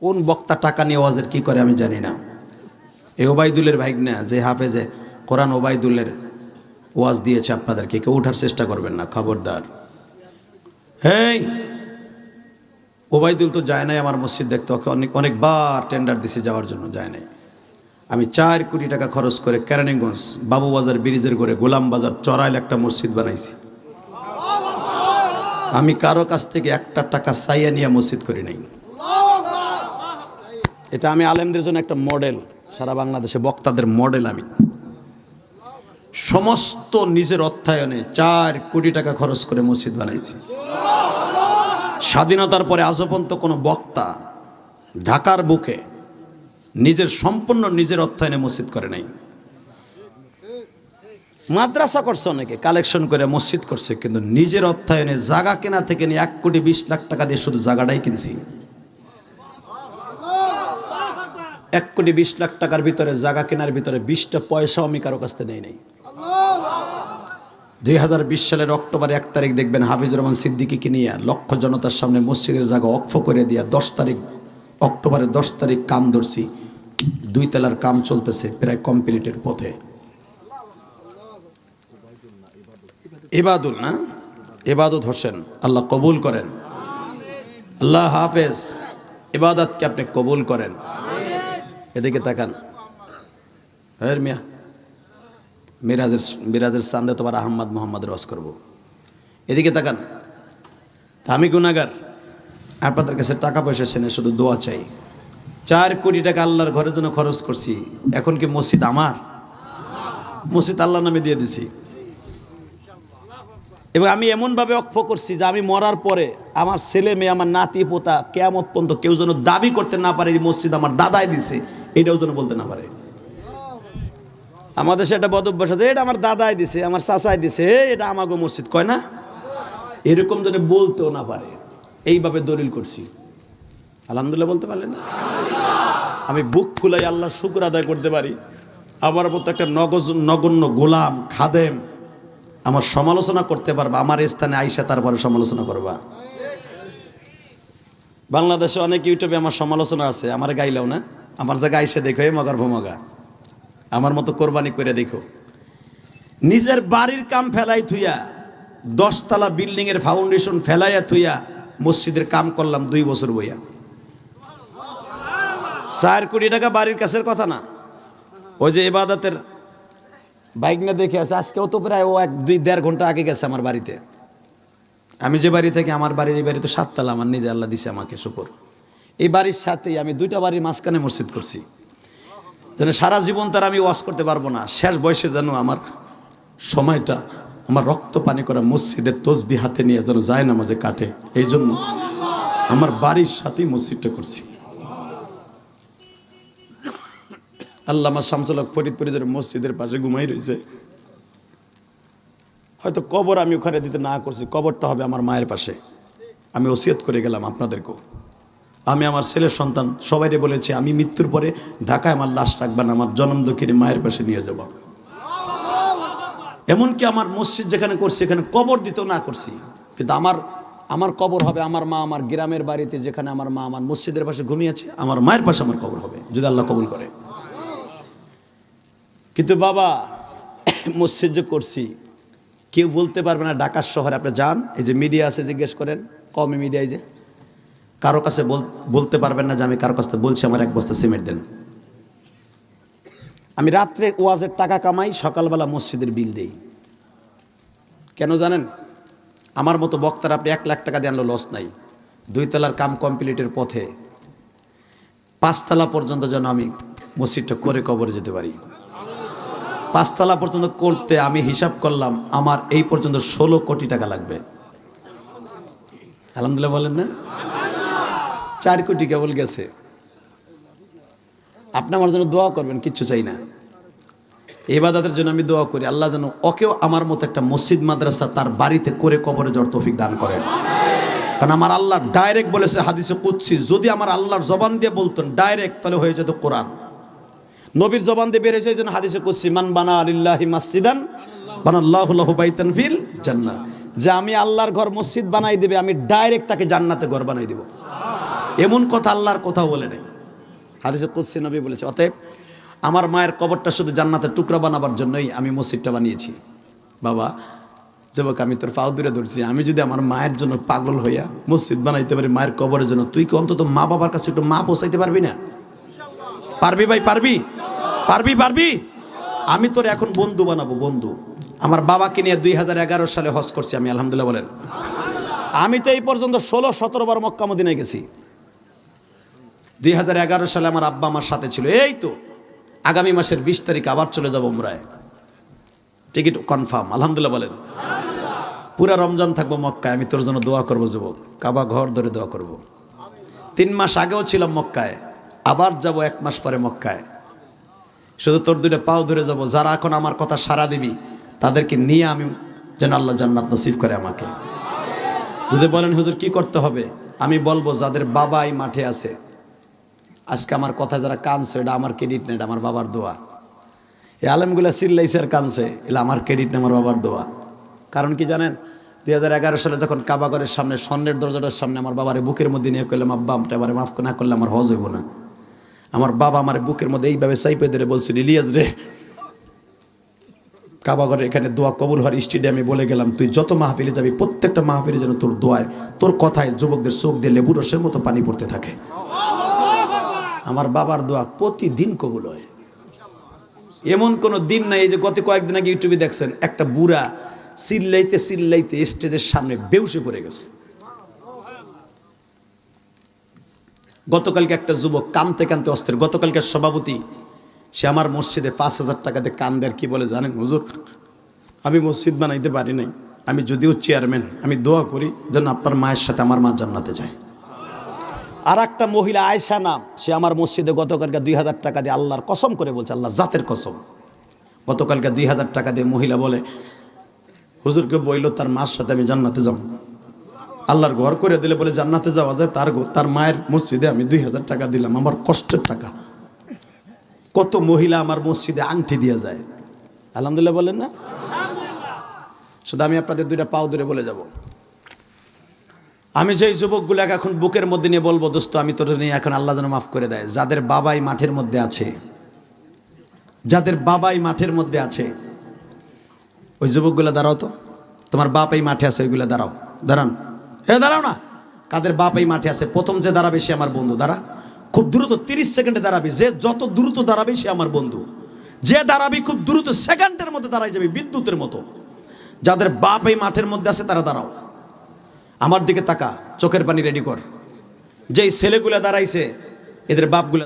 কোন বক্তা টাকা নিয়ে ওয়াজের কি করে আমি জানি না। এই ওবায়দুলের ভাইগনা যে হাফেজে কোরআন ওবায়দুলের ওয়াজ দিয়েছে আপনাদেরকে, কেউ ওঠার চেষ্টা করবেন না, খবরদার। হেই, ওবায়দুল তো যায় নাই আমার মসজিদ দেখতে, ওকে অনেকবার টেন্ডার দিছে যাওয়ার জন্য, যায় নাই। আমি 4 কোটি টাকা খরচ করে কেরানীগঞ্জ বাবুবাজার ব্রিজের করে গোলাম বাজার চড়াইল একটা মসজিদ বানাইছি। আমি কারো কাছ থেকে একটা টাকা চাইয়া নিয়ে মসজিদ করি নাই। এটা আমি আলেমদের জন্য একটা মডেল, সারা বাংলাদেশে বক্তাদের মডেল। আমি সমস্ত নিজের অর্থায়নে 4 কোটি টাকা খরচ করে মসজিদ বানাইছি। স্বাধীনতার পরে আজও পর্যন্ত কোনো বক্তা ঢাকার বুকে নিজের সম্পূর্ণ নিজের অর্থায়নে মসজিদ করে নাই। মাদ্রাসা করছে, অনেকে কালেকশন করে মসজিদ করছে, কিন্তু নিজের অর্থায়নে জায়গা কেনা থেকে নিয়ে 1 কোটি 20 লাখ টাকা দিয়ে শুধু জায়গাটাই কিনছি। 1 কোটি 20 লাখ টাকার ভিতরে জায়গা কেনার ভিতরে 20টা পয়সাও আমি কারো কাছ থেকে নেই নাই। 2020 সালের অক্টোবর 1 তারিখ দেখবেন হাফিজুর রহমান সিদ্দিকীকে নিয়ে লক্ষ জনতার সামনে মসজিদের জায়গা অক্ষ করে দিয়া 10 তারিখ অক্টোবরের 10 তারিখ কাম ধরছি। 2 তলার কাম চলতেছে, প্রায় কমপ্লিটের পথে। ইবাদুল না, ইবাদত হোসেন, আল্লাহ কবুল করেন। আল্লাহ হাফেজ, ইবাদতকে আপনি কবুল করেন। এদিকে তাকান। হ্যাঁ মিয়া, মিরাজের চান্দে তোমার আহমদ মোহাম্মদ রস করব। এদিকে তাকান। আমি গুনাহগার, আপনাদের কাছে টাকা পয়সা চেনে, শুধু দোয়া চাই। 4 কোটি টাকা আল্লাহর ঘরের জন্য খরচ করছি। এখন কি মসজিদ আমার? মসজিদ আল্লাহর নামে দিয়ে দিছি। এবং আমি এমনভাবে অক্ষ করছি যে আমি মরার পরে আমার ছেলে মেয়ে, আমার নাতি পোতা কিয়ামত পর্যন্ত কেউ যেন দাবি করতে না পারে যে মসজিদ আমার দাদাই দিছে, এটাও যেন বলতে না পারে। আমাদের সেটা বদ অভ্যাস আছে, এটা আমার দাদাই দিছে, আমার চাচাই দিছে, এটা আমাগো মসজিদ, কয় না? এরকম যেন বলতেও না পারে, এইভাবে দলিল করছি। আলহামদুলিল্লাহ বলতে পারলেন না? আমি বুক ফুলাই আল্লাহর শুকর আদায় করতে পারি। আমার মতো একটা নগণ্য গোলাম খাদেম আমার সমালোচনা করতে পারবা, আমার স্থানে আইসা তারপরে সমালোচনা করবা। বাংলাদেশে অনেক ইউটিউবে আমার সমালোচনা আছে, আমার গাইলেও না, আমার জায়গায় আইসা দেখো, এই মগার ভমগা আমার মতো কোরবানি করে দেখো। নিজের বাড়ির কাম ফেলাই থুইয়া 10 তলা বিল্ডিং এর ফাউন্ডেশন ফেলাইয়া থুইয়া মসজিদের কাম করলাম 2 বছর বইয়া। 4 কোটি টাকা বাড়ির কাছের কথা না। ওই যে ইবাদতের বাইক না দেখে আছে, আজকেও তো প্রায় ও 1-2-1.5 ঘন্টা আগে গেছে আমার বাড়িতে। আমি যে বাড়ি থেকে, আমার বাড়ি, এই বাড়ি তো 7 তলা, আমার নিজে আল্লাহ দিছে আমাকে, শুকর। এই বাড়ির সাথেই আমি 2টা বাড়ির মাঝখানে মসজিদ করছি, যেন সারা জীবন তার আমি ওয়াজ করতে পারবো না, শেষ বয়সে যেন আমার সময়টা আমার রক্ত পানি করা মসজিদের তসবিহ হাতে নিয়ে যেন যায় নামাজে কাটে। এই জন্য আমার বাড়ির সাথেই মসজিদটা করছি। আল্লামা শামসুল হক ফরিদপুরের মসজিদের পাশে ঘুমাই রয়েছে। হয়তো কবর আমি ওখানে দিতে না করছি, কবরটা হবে আমার মায়ের পাশে। আমি ওসিয়ত করে গেলাম আপনাদেরকেও। আমি আমার ছেলের সন্তান সবাইরে বলেছি, আমি মৃত্যুর পরে ঢাকায় আমার লাশ রাখবেন, আমার জন্ম দক্ষিণে মায়ের পাশে নিয়ে যাব। এমনকি আমার মসজিদ যেখানে করছি এখানে কবর দিতেও না করছি, কিন্তু আমার কবর হবে আমার মা, আমার গ্রামের বাড়িতে যেখানে আমার মা আমার মসজিদের পাশে ঘুমিয়েছে, আমার মায়ের পাশে আমার কবর হবে, যদি আল্লাহ কবুল করে। কিন্তু বাবা, মসজিদ যে করছি কেউ বলতে পারবে না ঢাকার শহরে। আপনি যান, এই যে মিডিয়া আছে, জিজ্ঞেস করেন কমে মিডিয়ায়, যে কারো কাছে বলতে পারবেন না যে আমি কারো কাছে বলছি আমার 1 বস্তা সিমেন্ট দেন। আমি রাত্রে ওয়াজের টাকা কামাই, সকালবেলা মসজিদের বিল দেই। কেন জানেন? আমার মতো বক্তার আপনি 1 লাখ টাকা দিয়ে আনলো লস নাই। 2 তলার কাম কমপ্লিটের পথে 5 তলা পর্যন্ত যেন আমি মসজিদটা করে কবরে যেতে পারি। 5 তলা পর্যন্ত করতে আমি হিসাব করলাম আমার এই পর্যন্ত 16 কোটি টাকা লাগবে। আলহামদুলিল্লাহ বলেন না? 4 কোটি কেবল গেছে। আপনি আমার জন্য দোয়া করবেন, কিচ্ছু চাই না। ইবাদতের জন্য আমি দোয়া করি, আল্লাহ যেন ওকেও আমার মতো একটা মসজিদ মাদ্রাসা তার বাড়িতে করে কবরে যাওয়ার তৌফিক দান করেন। কারণ আমার আল্লাহ ডাইরেক্ট বলেছে হাদিসে কুদসি, যদি আমার আল্লাহর জবান দিয়ে বলতেন ডাইরেক্ট, তাহলে হয়ে যেত কোরআন। নবীর জবান দিয়ে বের হয়েছে, এই জন্য হাদিসে কুদসি, মান বানা লিল্লাহি মাসজিদান বানাল্লাহু লাহু বাইতান ফিল জান্নাহ, যে আমি আল্লাহর ঘর মসজিদ বানাই দেবে, আমি ডাইরেক্ট তাকে জান্নাতে ঘর বানাই দেব। এমন কথা আল্লাহর কোথাও বলে নেই। হাদিসে কুদসি নবী বলেছে, অতএব আমার মায়ের কবরটা শুধু জান্নাতের টুকরা বানাবার জন্যই আমি মসজিদটা বানিয়েছি। বাবা যুবক, আমি তোর পাও দূরে ধরছি, আমি যদি আমার মায়ের জন্য পাগল হইয়া মসজিদ বানাইতে পারি মায়ের কবরের জন্য, তুই কি অন্তত মা বাবার কাছে একটু মা পৌঁছাইতে পারবি না? পারবি ভাই, পারবি পারবি পারবি আমি তোর এখন বন্ধু বানাবো, বন্ধু। আমার বাবাকে নিয়ে 2011 সালে হজ করছি আমি, আলহামদুলিল্লাহ বলেন। আমি তো এই পর্যন্ত 16-17 বার মক্কা মদিনায় গেছি। 2011 সালে আমার আব্বা আমার সাথে ছিল। এই তো আগামী মাসের 20 তারিখ আবার চলে যাব উমরায়, টিকিট কনফার্ম, আলহামদুলিল্লাহ বলেন। পুরা রমজান থাকবো মক্কায়, আমি তোর জন্য দোয়া করবো যুবক, কাবা ঘর ধরে দোয়া করব। 3 মাস আগেও ছিলাম মক্কায়, আবার যাব 1 মাস পরে মক্কায়। শুধু তোর দুটো পাও ধরে যাব, যারা এখন আমার কথা সাড়া দিবি তাদেরকে নিয়ে আমি যেন আল্লাহ জান্নাত নসিব করে আমাকে। যদি বলেন হুজুর কি করতে হবে, আমি বলবো যাদের বাবাই মাঠে আছে, আজকে আমার কথা যারা কানছে, এটা আমার ক্রেডিট না, এটা আমার বাবার দোয়া। এই আলেমগুলা চিল্লাইছে আর কানছে, এটা আমার ক্রেডিট না, আমার বাবার দোয়া। কারণ কি জানেন, 2011 সালে যখন কাবাগরের সামনে স্বর্ণের দরজাটার সামনে আমার বাবার বুকের মধ্যে নিয়ে কইলাম, আব্বা আমটা এবারে মাফ না করলে আমার হজ হইব না। আমার বাবা আমার বুকের মধ্যে এইভাবে চাইপে ধরে বলছিল, ইলিয়াস রে, কাবাগরের এখানে দোয়া কবুল হওয়ার স্টেডিয়ামে বলে গেলাম, তুই যত মাহফিলে যাবি প্রত্যেকটা মাহফিলে যেন তোর দোয়ায়, তোর কথায় যুবকদের চোখ দিয়ে লেবু রসের মতো পানি পড়তে থাকে। আমার বাবার দোয়া প্রতিদিন কবুল হয়, এমন কোনো দিন নাই। এই যে গত কয়েকদিন আগে ইউটিউবে দেখছেন, একটা বুড়া চিল্লাইতে চিল্লাইতে স্টেজের সামনে বেহুশে পড়ে গেছে। গতকালকে একটা যুবক কানতে কানতে অস্থির, গতকালকে সভাপতি সে আমার মসজিদে 5,000 টাকা দিয়ে কান্দে, আর কি বলে জানেন, হুজুর আমি মসজিদ বানাইতে পারি নাই, আমি যদিও চেয়ারম্যান, আমি দোয়া করি যেন আপনার মায়ের সাথে আমার মা জান্নাতে যায়। আর একটা মহিলা আয়েশা নাম, সে আমার মসজিদে গতকালকে 2,000 টাকা দিয়ে, আল্লাহর কসম করে বলছে, আল্লাহর জাতের কসম, গতকালকে 2,000 টাকা দিয়ে মহিলা বলে, হুজুরকে বইল তার মার সাথে আমি জান্নাতে যাব। আল্লাহর ঘর করে দিলে বলে জান্নাতে যাওয়া যায়, তার মায়ের মসজিদে আমি 2,000 টাকা দিলাম, আমার কষ্টের টাকা। কত মহিলা আমার মসজিদে আংটি দিয়ে যায়, আলহামদুলিল্লাহ বলেন না? শুধু আমি আপনাদের 2টা পাও ধরে বলে যাব, আমি যেই যুবকগুলোকে এখন বুকের মধ্যে নিয়ে বলবো, দোস্ত আমি তোর নিয়ে এখন আল্লাহ যেন মাফ করে দেয়, যাদের বাবাই মাঠের মধ্যে আছে, যাদের বাবাই মাঠের মধ্যে আছে, ওই যুবকগুলো দাঁড়াও তো, তোমার বাপ এই মাঠে আছে, ওইগুলো দাঁড়াও, দাঁড়ান, দাঁড়াও না, কাদের বাপ এই মাঠে আছে, প্রথম যে দাঁড়াবে সে আমার বন্ধু, দাঁড়া, খুব দ্রুত 30 সেকেন্ডে দাঁড়াবি, যে যত দ্রুত দাঁড়াবে সে আমার বন্ধু, যে দাঁড়াবি খুব দ্রুত সেকেন্ডের মধ্যে দাঁড়াই যাবে বিদ্যুতের মতো। যাদের বাপ এই মাঠের মধ্যে আছে তারা দাঁড়াও, আমার দিকে তাকা, চোখের পানি রেডি কর। যেই ছেলেগুলা দাঁড়াইছে এদের বাপগুলা